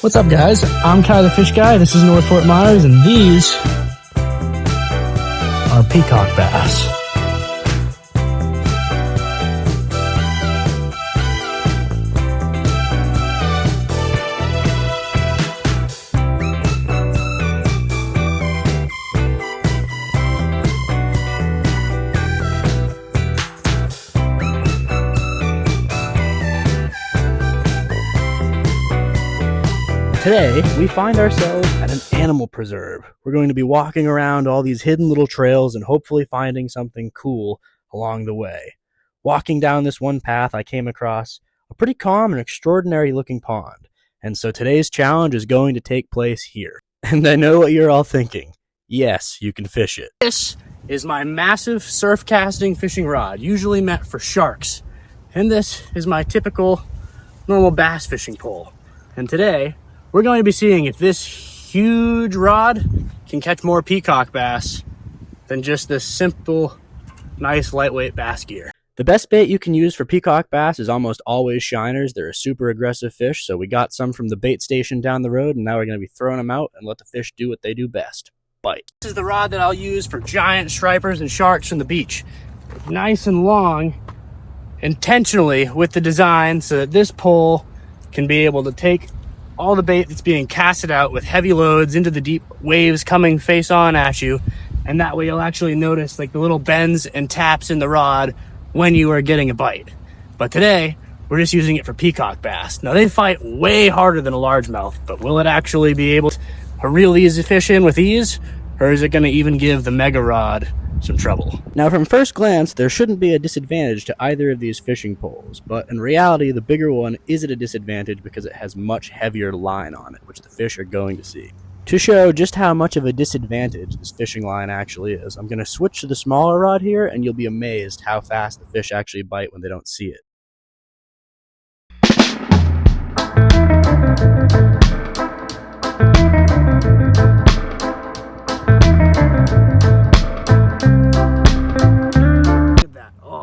What's up, guys? I'm Kyle the Fish Guy. This is North Fort Myers, and these are peacock bass. Today, we find ourselves at an animal preserve. We're going to be walking around all these hidden little trails and hopefully finding something cool along the way. Walking down this one path, I came across a pretty calm and extraordinary looking pond. And so today's challenge is going to take place here. And I know what you're all thinking. Yes, you can fish it. This is my massive surf casting fishing rod, usually meant for sharks. And this is my typical normal bass fishing pole. And today, we're going to be seeing if this huge rod can catch more peacock bass than just this simple, nice, lightweight bass gear. The best bait you can use for peacock bass is almost always shiners. They're a super aggressive fish, so we got some from the bait station down the road, and now we're going to be throwing them out and let the fish do what they do best, bite. This is the rod that I'll use for giant stripers and sharks from the beach. It's nice and long, intentionally with the design so that this pole can be able to take all the bait that's being casted out with heavy loads into the deep waves coming face on at you, and that way you'll actually notice like the little bends and taps in the rod when you are getting a bite. But today we're just using it for peacock bass. Now they fight way harder than a largemouth, but will it actually be able to reel easy fish in with ease, or is it going to even give the mega rod some trouble? Now from first glance, there shouldn't be a disadvantage to either of these fishing poles, but in reality the bigger one is at a disadvantage because it has much heavier line on it, which the fish are going to see. To show just how much of a disadvantage this fishing line actually is, I'm going to switch to the smaller rod here, and you'll be amazed how fast the fish actually bite when they don't see it.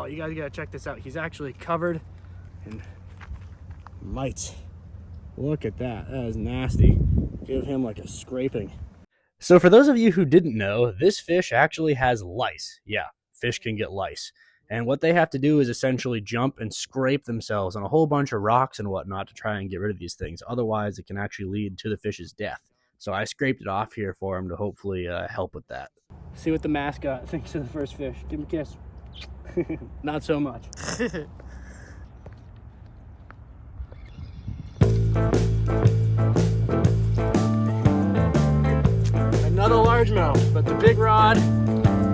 You guys gotta check this out. He's actually covered in mites. Look at that. That is nasty. Give him like a scraping. So for those of you who didn't know, this fish actually has lice. Yeah, fish can get lice. And what they have to do is essentially jump and scrape themselves on a whole bunch of rocks and whatnot to try and get rid of these things. Otherwise, it can actually lead to the fish's death. So I scraped it off here for him to hopefully help with that. See what the mascot thinks of the first fish. Give him a kiss. Not so much. Another largemouth, but the big rod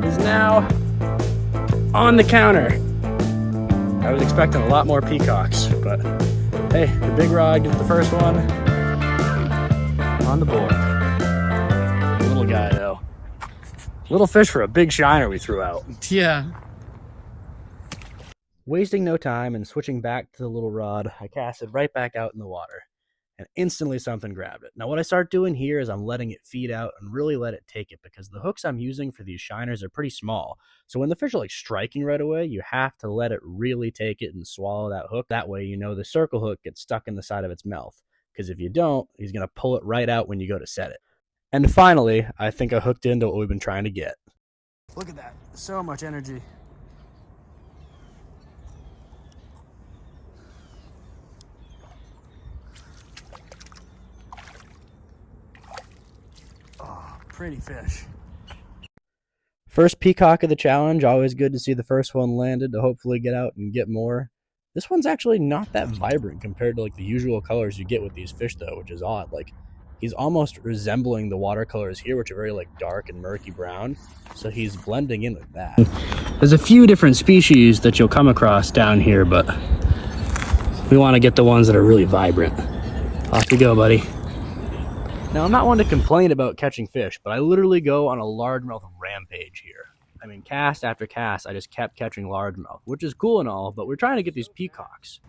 is now on the counter. I was expecting a lot more peacocks, but hey, the big rod gets the first one on the board. Little guy though. Little fish for a big shiner we threw out. Yeah. Wasting no time and switching back to the little rod, I cast it right back out in the water, and instantly something grabbed it. Now what I start doing here is I'm letting it feed out and really let it take it, because the hooks I'm using for these shiners are pretty small. So when the fish are like striking right away, you have to let it really take it and swallow that hook. That way you know the circle hook gets stuck in the side of its mouth, because if you don't, he's going to pull it right out when you go to set it. And finally, I think I hooked into what we've been trying to get. Look at that. So much energy. Pretty fish. First peacock of the challenge. Always good to see the first one landed to hopefully get out and get more. This one's actually not that vibrant compared to like the usual colors you get with these fish though, which is odd. Like he's almost resembling the watercolors here, which are very like dark and murky brown. So he's blending in with that. There's a few different species that you'll come across down here, but we want to get the ones that are really vibrant. Off you go, buddy. Now, I'm not one to complain about catching fish, but I literally go on a largemouth rampage here. I mean, cast after cast, I just kept catching largemouth, which is cool and all, but we're trying to get these peacocks.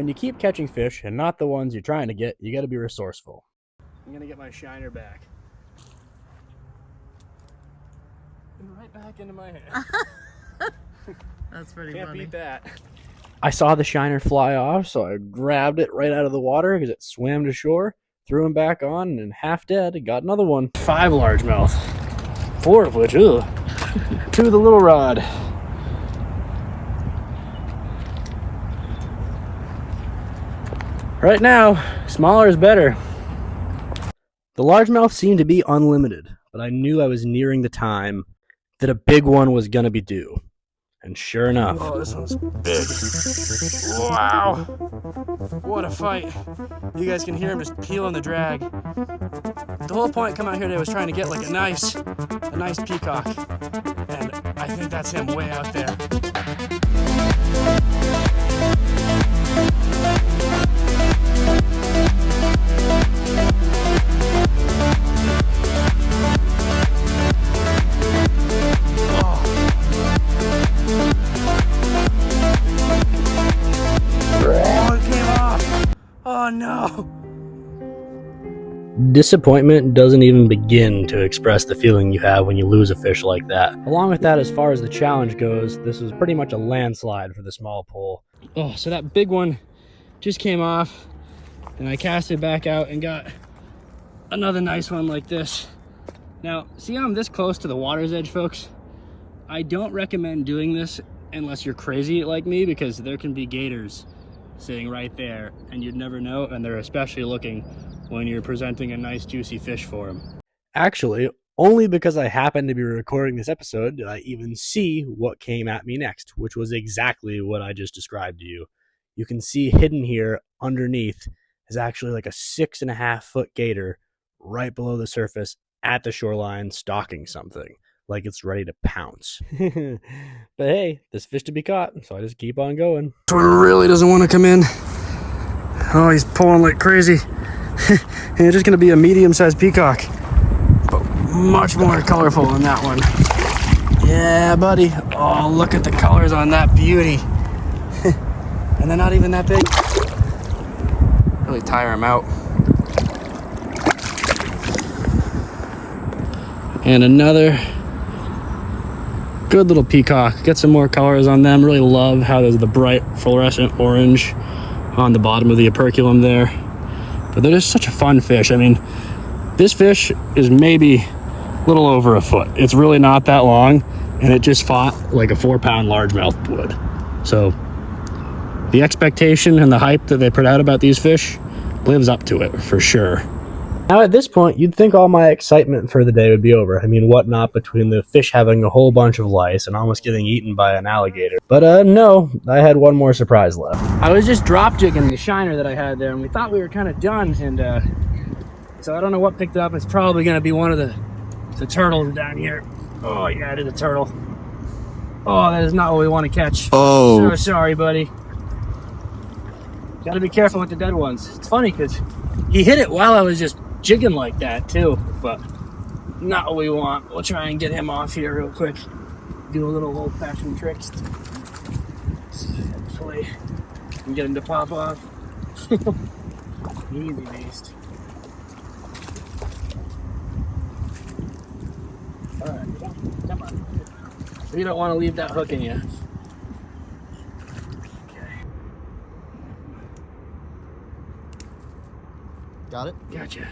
when you keep catching fish and not the ones you're trying to get, you got to be resourceful. I'm going to get my shiner back. And right back into my hand. That's pretty Can't funny. beat that. I saw the shiner fly off, so I grabbed it right out of the water because it swam to shore, threw him back on, and half dead, got another one. 5 largemouth. 4 of which, ugh. 2 of the little rod. Right now, smaller is better. The largemouth seemed to be unlimited, but I knew I was nearing the time that a big one was going to be due. And sure enough. Oh, this one's big. Wow. What a fight. You guys can hear him just peeling the drag. The whole point coming out here today was trying to get like a nice peacock. And I think that's him way out there. Oh no! Disappointment doesn't even begin to express the feeling you have when you lose a fish like that. Along with that, as far as the challenge goes, this was pretty much a landslide for the small pole. Oh, so that big one just came off, and I cast it back out and got another nice one like this. Now, see how I'm this close to the water's edge, folks? I don't recommend doing this unless you're crazy like me, because there can be gators sitting right there and you'd never know, and they're especially looking when you're presenting a nice juicy fish for them. Actually, only because I happened to be recording this episode did I even see what came at me next, which was exactly what I just described to you. You can see hidden here underneath is actually like a 6.5 foot gator right below the surface at the shoreline stalking something like it's ready to pounce. But hey, this fish to be caught, so I just keep on going. This one really doesn't want to come in. Oh, he's pulling like crazy. And it's just going to be a medium-sized peacock, but much more colorful than that one. Yeah, buddy. Oh, look at the colors on that beauty. And they're not even that big. Really tire him out. And another good little peacock. Get some more colors on them. Really love how there's the bright fluorescent orange on the bottom of the operculum there. But they're just such a fun fish. I mean, this fish is maybe a little over a foot. It's really not that long, and it just fought like a 4-pound largemouth would. So the expectation and the hype that they put out about these fish lives up to it for sure. Now at this point, you'd think all my excitement for the day would be over. I mean, what not between the fish having a whole bunch of lice and almost getting eaten by an alligator. But no, I had one more surprise left. I was just drop jigging the shiner that I had there, and we thought we were kind of done, and so I don't know what picked it up. It's probably going to be one of the turtles down here. Oh yeah, it is a turtle. Oh, that is not what we want to catch. Oh. So sorry, buddy. Got to be careful with the dead ones. It's funny because he hit it while I was just jigging like that too, but not what we want. We'll try and get him off here real quick. Do a little old-fashioned tricks. Hopefully, and get him to pop off. Easy beast. All right, come on. You don't want to leave that hook in you. Got it? Gotcha.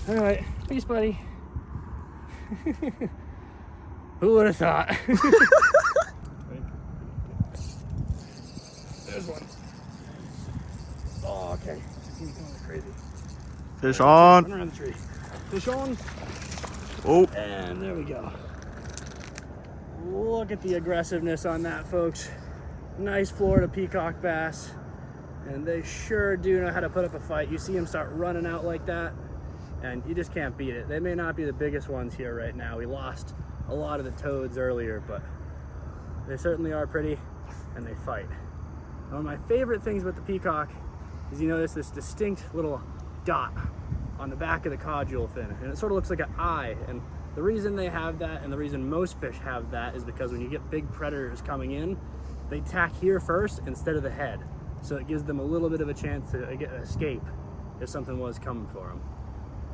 All right, peace, buddy. Who would have thought? There's one. Oh, okay. He's going crazy. Fish on. Run around the tree. Fish on. Oh. And there we go. Look at the aggressiveness on that, folks. Nice Florida peacock bass. And they sure do know how to put up a fight. You see them start running out like that, and you just can't beat it. They may not be the biggest ones here right now. We lost a lot of the toads earlier, but they certainly are pretty, and they fight. One of my favorite things with the peacock is you notice this distinct little dot on the back of the caudal fin, and it sort of looks like an eye. And the reason they have that, and the reason most fish have that, is because when you get big predators coming in, they tack here first instead of the head. so it gives them a little bit of a chance to escape if something was coming for them.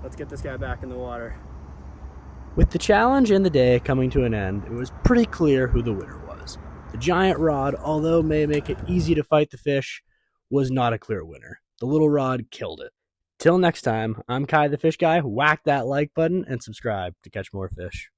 Let's get this guy back in the water. With the challenge and the day coming to an end, it was pretty clear who the winner was. The giant rod, although may make it easy to fight the fish, was not a clear winner. The little rod killed it. Till next time, I'm Kai the Fish Guy. Whack that like button and subscribe to catch more fish.